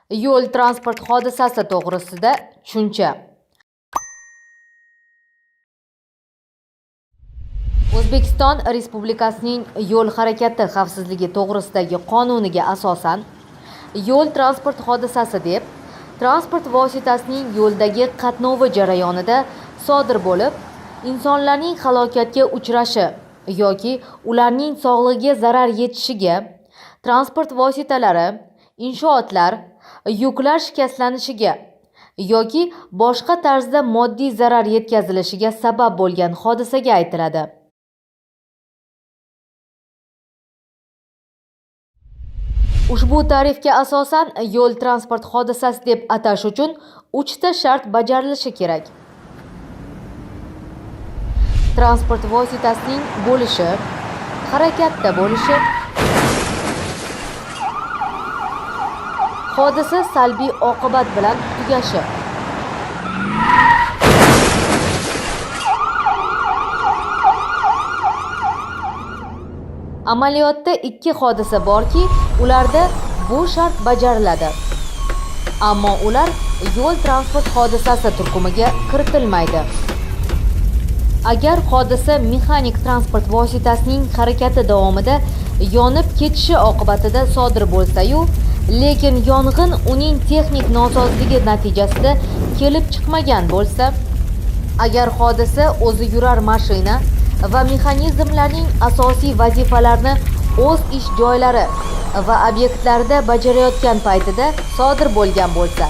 Yo'l transport hodisasi to'g'risida tushuncha. O'zbekiston Respublikasining yo'l harakati xavfsizligi to'g'risidagi qonuniga asosan yo'l transport hodisasi deb transport vositasining yo'ldagi qatnovi jarayonida sodir bo'lib, insonlarning halokatga uchrashi yoki ularning sog'lig'iga zarar yetishiga, transport vositalari, inshootlar, yuklar shikastlanishiga yoki boshqa tarzda moddiy zarar yetkazilishiga sabab bo'lgan hodisaga aytiladi. Ushbu ta'rifga asosan yo'l transport hodisasi deb atash uchun 3 ta shart bajarilishi kerak. Transport vositasining bo'lishi, harakatda bo'lishi, hodisa salbiy oqibat bilan tugashi. Amaliyotda 2 hodisa borki, ularda bu shart bajariladi. Ammo ular yo'l transport hodisasi turkumiga kiritilmaydi. Agar hodisa mexanik transport vositasining harakati davomida yonib ketishi oqibatida sodir bo'lsa-yu, lekin yong'in uning texnik nosozligi natijasida kelib chiqmagan bo'lsa, agar hodisa o'zi yurar mashina va mexanizmlarning asosiy vazifalarini o'z ish joylari va obyektlarida bajarayotgan paytida sodir bo'lgan bo'lsa